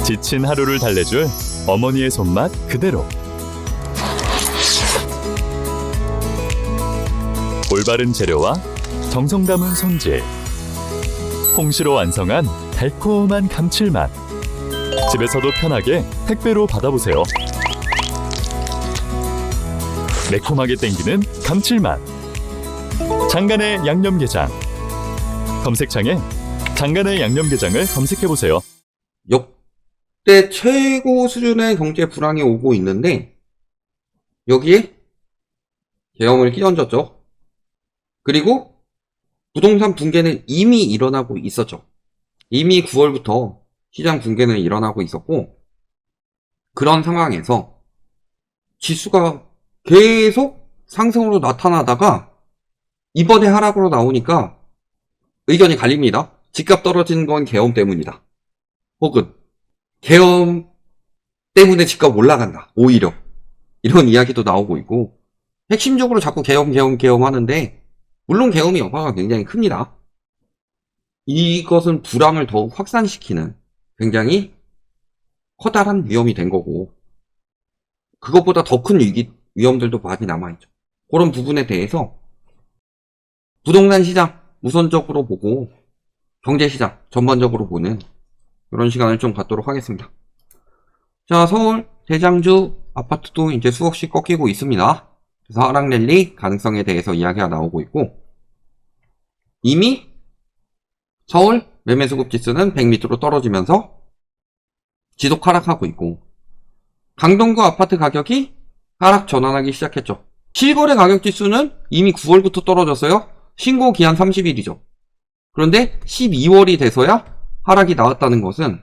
지친 하루를 달래줄 어머니의 손맛 그대로. 올바른 재료와 정성 담은 손질. 홍시로 완성한 달콤한 감칠맛. 집에서도 편하게 택배로 받아보세요. 매콤하게 땡기는 감칠맛. 장간의 양념게장. 검색창에 장간의 양념게장을 검색해보세요. 역대 최고 수준의 경제 불황이 오고 있는데 여기에 계엄을 끼얹었죠. 그리고 부동산 붕괴는 이미 일어나고 있었죠. 이미 9월부터 시장 붕괴는 일어나고 있었고, 그런 상황에서 지수가 계속 상승으로 나타나다가 이번에 하락으로 나오니까 의견이 갈립니다. 집값 떨어지는 건 계엄 때문이다. 혹은 계엄 때문에 집값 올라간다. 오히려 이런 이야기도 나오고 있고, 핵심적으로 자꾸 계엄 하는데, 물론 계엄의 여파가 굉장히 큽니다. 이것은 불황을 더욱 확산시키는 굉장히 커다란 위험이 된 거고, 그것보다 더 큰 위험들도 많이 남아있죠. 그런 부분에 대해서 부동산 시장 우선적으로 보고 경제시장 전반적으로 보는 이런 시간을 좀 갖도록 하겠습니다. 자, 서울 대장주 아파트도 이제 수없이 꺾이고 있습니다. 그래서 하락 랠리 가능성에 대해서 이야기가 나오고 있고, 이미 서울 매매수급 지수는 100 밑으로 떨어지면서 지속 하락하고 있고, 강동구 아파트 가격이 하락 전환하기 시작했죠. 실거래 가격 지수는 이미 9월부터 떨어졌어요. 신고 기한 30일이죠. 그런데 12월이 돼서야 하락이 나왔다는 것은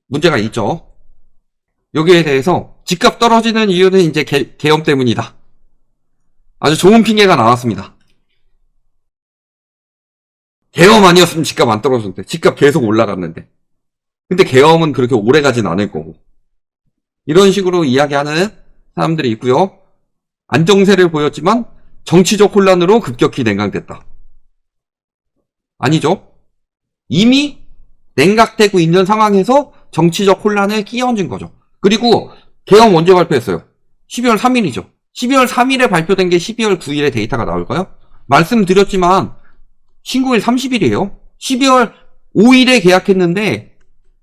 문제가 있죠. 여기에 대해서 집값 떨어지는 이유는 이제 계엄 때문이다. 아주 좋은 핑계가 나왔습니다. 계엄 아니었으면 집값 안 떨어졌는데, 집값 계속 올라갔는데. 근데 계엄은 그렇게 오래 가진 않을 거고. 이런 식으로 이야기하는 사람들이 있고요. 안정세를 보였지만 정치적 혼란으로 급격히 냉각됐다. 아니죠. 이미 냉각되고 있는 상황에서 정치적 혼란을 끼얹은 거죠. 그리고 계엄 언제 발표했어요? 12월 3일이죠. 12월 3일에 발표된 게 12월 9일에 데이터가 나올까요? 말씀드렸지만 신고일 30일이에요. 12월 5일에 계약했는데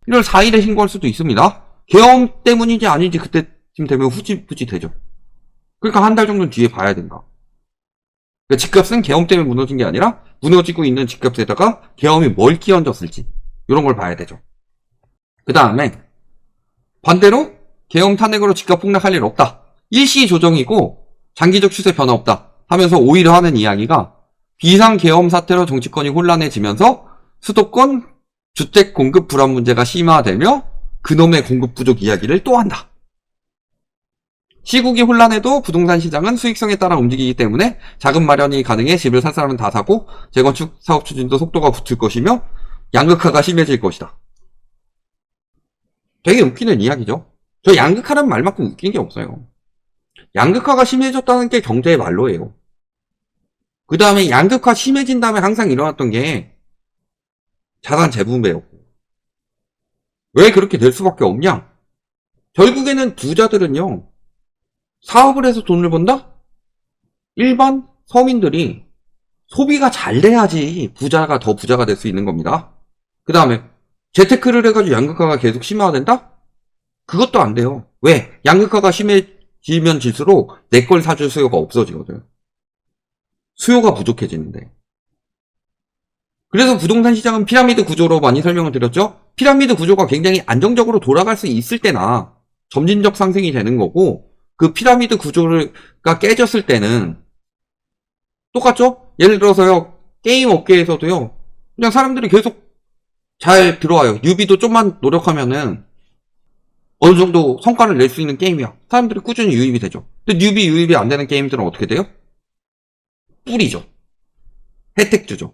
1월 4일에 신고할 수도 있습니다. 계엄 때문인지 아닌지 그때쯤 되면 후지부지 되죠. 그러니까 한 달 정도는 뒤에 봐야 된다. 그러니까 집값은 계엄 때문에 무너진 게 아니라 무너지고 있는 집값에다가 계엄이 뭘 끼얹었을지 이런 걸 봐야 되죠. 그 다음에 반대로 계엄 탄핵으로 집값 폭락할 일 없다. 일시 조정이고 장기적 추세 변화 없다 하면서 오히려 하는 이야기가, 비상 계엄 사태로 정치권이 혼란해지면서 수도권 주택 공급 불안 문제가 심화되며 그놈의 공급 부족 이야기를 또 한다. 시국이 혼란해도 부동산 시장은 수익성에 따라 움직이기 때문에 자금 마련이 가능해 집을 살 사람은 다 사고 재건축 사업 추진도 속도가 붙을 것이며 양극화가 심해질 것이다. 되게 웃기는 이야기죠. 저 양극화라는 말만큼 웃긴 게 없어요. 양극화가 심해졌다는 게 경제의 말로예요. 그 다음에 양극화 심해진 다음에 항상 일어났던 게 자산 재분배였고. 왜 그렇게 될 수밖에 없냐? 결국에는 부자들은요, 사업을 해서 돈을 번다? 일반 서민들이 소비가 잘 돼야지 부자가 더 부자가 될 수 있는 겁니다. 그 다음에 재테크를 해가지고 양극화가 계속 심화된다? 그것도 안 돼요. 왜? 양극화가 심해지면 질수록 내 걸 사줄 수요가 없어지거든. 수요가 부족해지는데. 그래서 부동산 시장은 피라미드 구조로 많이 설명을 드렸죠. 피라미드 구조가 굉장히 안정적으로 돌아갈 수 있을 때나 점진적 상승이 되는 거고, 그 피라미드 구조가 깨졌을 때는 똑같죠? 예를 들어서요, 게임 업계에서도요, 그냥 사람들이 계속 잘 들어와요. 뉴비도 좀만 노력하면은 어느 정도 성과를 낼 수 있는 게임이야. 사람들이 꾸준히 유입이 되죠. 근데 뉴비 유입이 안 되는 게임들은 어떻게 돼요? 뿌리죠. 혜택 주죠.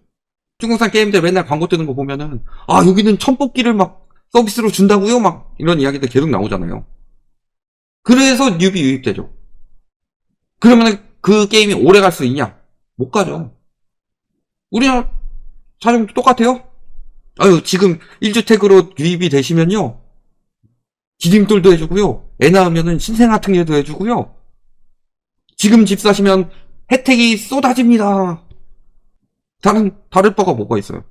중국산 게임들 맨날 광고 뜨는 거 보면은, 아, 여기는 천뽑기를 막 서비스로 준다고요? 막 이런 이야기들 계속 나오잖아요. 그래서 뉴비 유입되죠. 그러면 그 게임이 오래 갈 수 있냐? 못 가죠. 우리나라 사정도 똑같아요. 아유, 지금 1주택으로 유입이 되시면요, 디딤돌도 해주고요. 애 낳으면은 신생아특례도 해주고요. 지금 집 사시면 혜택이 쏟아집니다. 다를 바가 뭐가 있어요?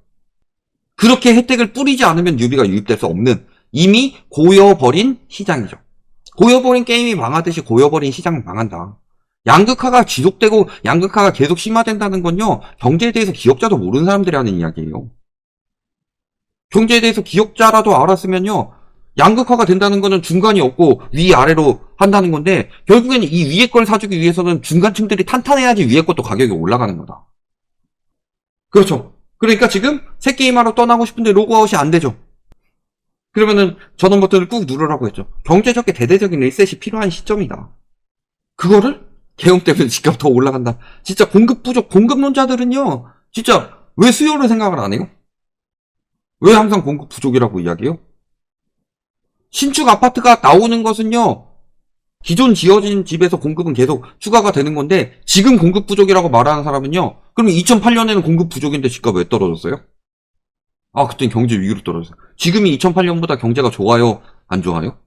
그렇게 혜택을 뿌리지 않으면 뉴비가 유입될 수 없는 이미 고여버린 시장이죠. 고여버린 게임이 망하듯이 고여버린 시장은 망한다. 양극화가 지속되고 양극화가 계속 심화된다는 건요, 경제에 대해서 기억자도 모르는 사람들이 하는 이야기예요. 경제에 대해서 기억자라도 알았으면요, 양극화가 된다는 거는 중간이 없고 위아래로 한다는 건데, 결국에는 이 위에 걸 사주기 위해서는 중간층들이 탄탄해야지 위에 것도 가격이 올라가는 거다. 그렇죠. 그러니까 지금 새 게임하러 떠나고 싶은데 로그아웃이 안 되죠. 그러면은 전원 버튼을 꾹 누르라고 했죠. 경제적인 대대적인 리셋이 필요한 시점이다. 그거를 계엄 때문에 집값 더 올라간다. 진짜 공급 부족, 공급론자들은요, 진짜 왜 수요를 생각을 안 해요? 왜 항상 공급 부족이라고 이야기해요? 신축 아파트가 나오는 것은요, 기존 지어진 집에서 공급은 계속 추가가 되는 건데, 지금 공급 부족이라고 말하는 사람은요, 그럼 2008년에는 공급 부족인데 집값 왜 떨어졌어요? 아, 그땐 경제 위기로 떨어졌어요. 지금이 2008년보다 경제가 좋아요? 안 좋아요?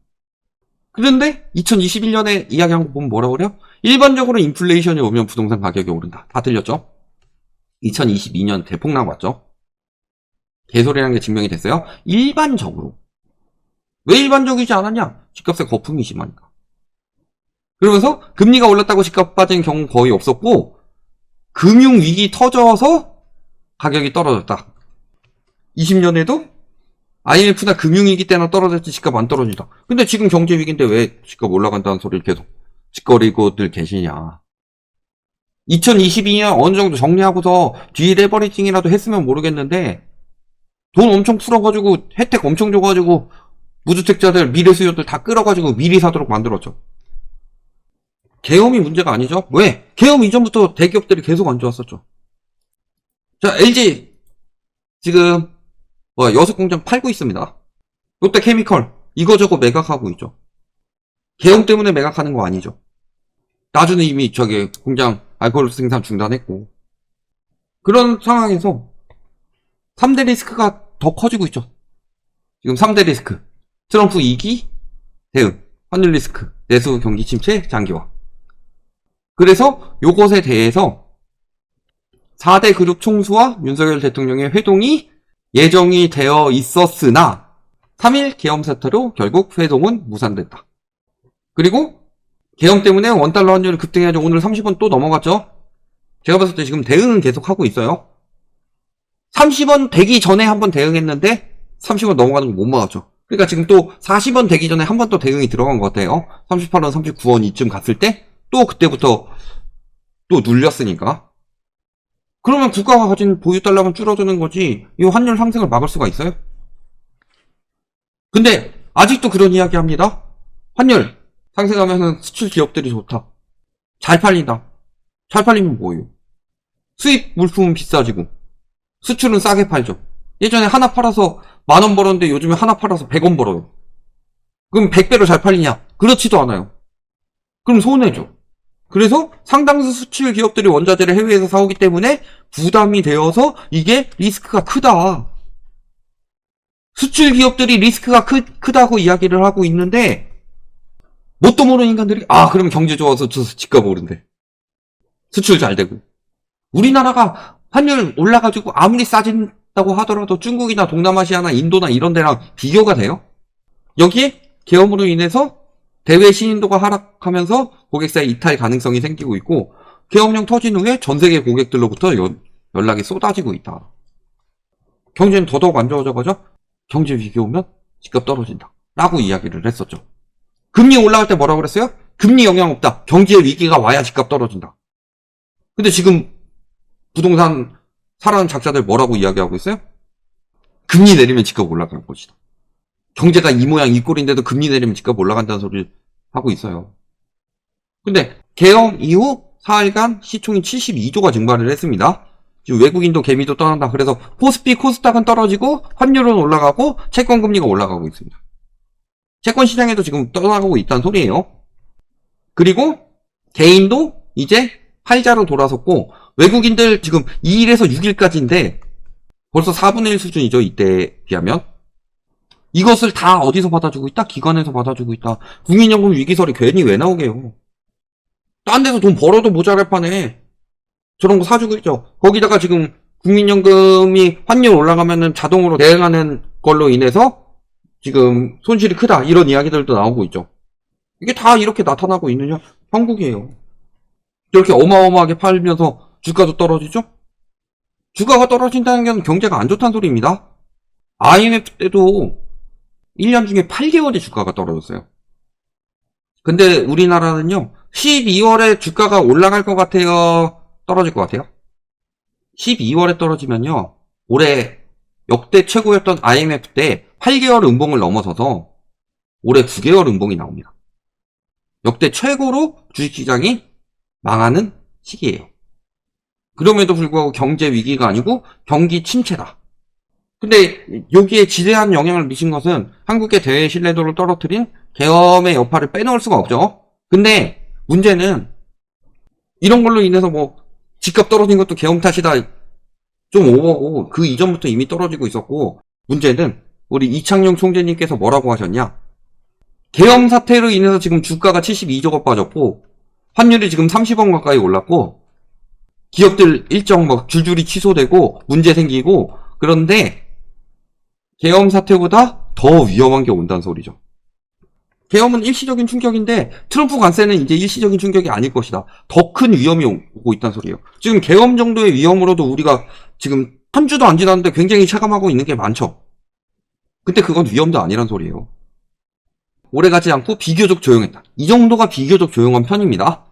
그런데 2021년에 이야기한 거 보면 뭐라고 그래요? 일반적으로 인플레이션이 오면 부동산 가격이 오른다. 다 들렸죠? 2022년 대폭락 왔죠? 개소리라는 게 증명이 됐어요. 일반적으로. 왜 일반적이지 않았냐? 집값의 거품이 심하니까. 그러면서 금리가 올랐다고 집값 빠진 경우 거의 없었고, 금융위기 터져서 가격이 떨어졌다. 20년에도 IMF나 금융위기 때나 떨어졌지 집값 안 떨어진다. 근데 지금 경제위기인데 왜 집값 올라간다는 소리를 계속 짓거리고들 계시냐. 2022년 어느 정도 정리하고서 디레버리징이라도 했으면 모르겠는데, 돈 엄청 풀어가지고 혜택 엄청 줘가지고 무주택자들 미래 수요들 다 끌어가지고 미리 사도록 만들었죠. 계엄이 문제가 아니죠. 왜? 계엄 이전부터 대기업들이 계속 안 좋았었죠. 자, LG 지금 여섯 공장 팔고 있습니다. 롯데케미컬 이거저거 매각하고 있죠. 계엄 때문에 매각하는 거 아니죠. 나주는 이미 저기 공장 알코올 생산 중단했고, 그런 상황에서 3대 리스크가 더 커지고 있죠. 지금 3대 리스크, 트럼프 2기 대응, 환율 리스크, 내수 경기 침체 장기화. 그래서 요것에 대해서 4대 그룹 총수와 윤석열 대통령의 회동이 예정이 되어 있었으나 3일 계엄 사태로 결국 회동은 무산됐다. 그리고 계엄 때문에 원달러 환율이 급등해가지고 오늘 30원 또 넘어갔죠. 제가 봤을 때 지금 대응은 계속 하고 있어요. 30원 되기 전에 한번 대응했는데 30원 넘어가는 거 못 막았죠. 그러니까 지금 또 40원 되기 전에 한 번 또 대응이 들어간 것 같아요. 38원, 39원 이쯤 갔을 때 또 그때부터 또 눌렸으니까. 그러면 국가가 가진 보유 달러만 줄어드는 거지 이 환율 상승을 막을 수가 있어요? 근데 아직도 그런 이야기 합니다. 환율 상승하면 수출 기업들이 좋다. 잘 팔린다. 잘 팔리면 뭐예요? 수입 물품은 비싸지고 수출은 싸게 팔죠. 예전에 하나 팔아서 10,000원 벌었는데 요즘에 하나 팔아서 100원 벌어요. 그럼 100배로 잘 팔리냐? 그렇지도 않아요. 그럼 손해죠. 그래서 상당수 수출 기업들이 원자재를 해외에서 사오기 때문에 부담이 되어서 이게 리스크가 크다. 수출 기업들이 리스크가 크다고 이야기를 하고 있는데, 뭣도 모르는 인간들이 그럼 경제 좋아서 집값 오른대. 수출 잘 되고. 우리나라가 환율 올라가지고 아무리 싸진다고 하더라도 중국이나 동남아시아나 인도나 이런 데랑 비교가 돼요? 여기에 계엄으로 인해서 대외 신인도가 하락하면서 고객사의 이탈 가능성이 생기고 있고, 계엄령 터진 후에 전 세계 고객들로부터 연락이 쏟아지고 있다. 경제는 더더욱 안 좋아져가죠? 경제 위기 오면 집값 떨어진다 라고 이야기를 했었죠. 금리 올라갈 때 뭐라고 그랬어요? 금리 영향 없다. 경제 위기가 와야 집값 떨어진다. 근데 지금 부동산 사라는 작자들 뭐라고 이야기하고 있어요? 금리 내리면 집값 올라갈 것이다. 경제가 이 모양 이 꼴인데도 금리 내리면 집값 올라간다는 소리를 하고 있어요. 근데 계엄 이후 4일간 시총이 72조가 증발을 했습니다. 지금 외국인도 개미도 떠난다. 그래서 코스피 코스닥은 떨어지고 환율은 올라가고 채권금리가 올라가고 있습니다. 채권 시장에도 지금 떠나가고 있다는 소리예요. 그리고 개인도 이제 팔자로 돌아섰고, 외국인들 지금 2일에서 6일까지인데 벌써 4분의 1 수준이죠. 이때에 비하면. 이것을 다 어디서 받아주고 있다? 기관에서 받아주고 있다. 국민연금 위기설이 괜히 왜 나오게요? 딴 데서 돈 벌어도 모자랄 판에 저런 거 사주고 있죠. 거기다가 지금 국민연금이 환율 올라가면은 자동으로 대응하는 걸로 인해서 지금 손실이 크다. 이런 이야기들도 나오고 있죠. 이게 다 이렇게 나타나고 있느냐? 한국이에요. 이렇게 어마어마하게 팔면서 주가도 떨어지죠? 주가가 떨어진다는 건 경제가 안 좋다는 소리입니다. IMF 때도 1년 중에 8개월에 주가가 떨어졌어요. 근데 우리나라는요, 12월에 주가가 올라갈 것 같아요? 떨어질 것 같아요? 12월에 떨어지면요, 올해 역대 최고였던 IMF 때 8개월 음봉을 넘어서서 올해 9개월 음봉이 나옵니다. 역대 최고로 주식시장이 망하는 시기예요. 그럼에도 불구하고 경제 위기가 아니고 경기 침체다. 근데 여기에 지대한 영향을 미친 것은 한국의 대외 신뢰도를 떨어뜨린 계엄의 여파를 빼놓을 수가 없죠. 근데 문제는 이런 걸로 인해서 뭐 집값 떨어진 것도 계엄 탓이다. 좀 오버고 그 이전부터 이미 떨어지고 있었고, 문제는 우리 이창용 총재님께서 뭐라고 하셨냐? 계엄 사태로 인해서 지금 주가가 72조가 빠졌고 환율이 지금 30원 가까이 올랐고 기업들 일정 막 줄줄이 취소되고 문제 생기고, 그런데 계엄 사태보다 더 위험한 게 온다는 소리죠. 계엄은 일시적인 충격인데 트럼프 관세는 이제 일시적인 충격이 아닐 것이다. 더 큰 위험이 오고 있다는 소리예요. 지금 계엄 정도의 위험으로도 우리가 지금 한 주도 안 지났는데 굉장히 체감하고 있는 게 많죠. 근데 그건 위험도 아니란 소리예요. 오래가지 않고 비교적 조용했다. 이 정도가 비교적 조용한 편입니다.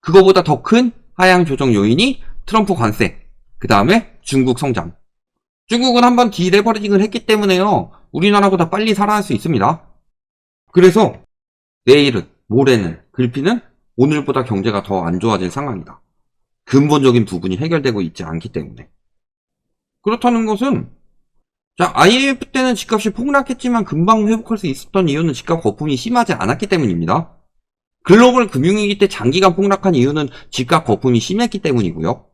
그거보다 더 큰 하향 조정 요인이 트럼프 관세, 그 다음에 중국 성장. 중국은 한번 디레버리징을 했기 때문에요, 우리나라보다 빨리 살아날 수 있습니다. 그래서 내일은, 모레는, 글피는 오늘보다 경제가 더 안 좋아질 상황이다. 근본적인 부분이 해결되고 있지 않기 때문에. 그렇다는 것은, 자, IMF 때는 집값이 폭락했지만 금방 회복할 수 있었던 이유는 집값 거품이 심하지 않았기 때문입니다. 글로벌 금융위기 때 장기간 폭락한 이유는 집값 거품이 심했기 때문이고요.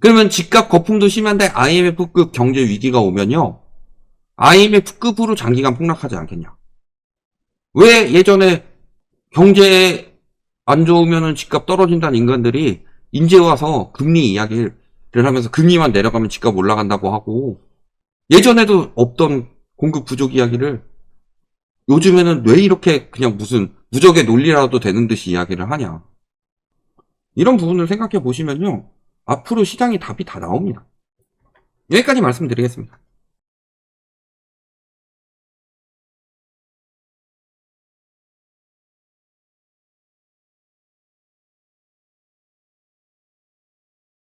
그러면 집값 거품도 심한데 IMF급 경제 위기가 오면요, IMF급으로 장기간 폭락하지 않겠냐? 왜 예전에 경제 안 좋으면은 집값 떨어진다는 인간들이 이제 와서 금리 이야기를 하면서 금리만 내려가면 집값 올라간다고 하고, 예전에도 없던 공급 부족 이야기를 요즘에는 왜 이렇게 그냥 무슨 무적의 논리라도 되는 듯이 이야기를 하냐. 이런 부분을 생각해 보시면요, 앞으로 시장이 답이 다 나옵니다. 여기까지 말씀드리겠습니다.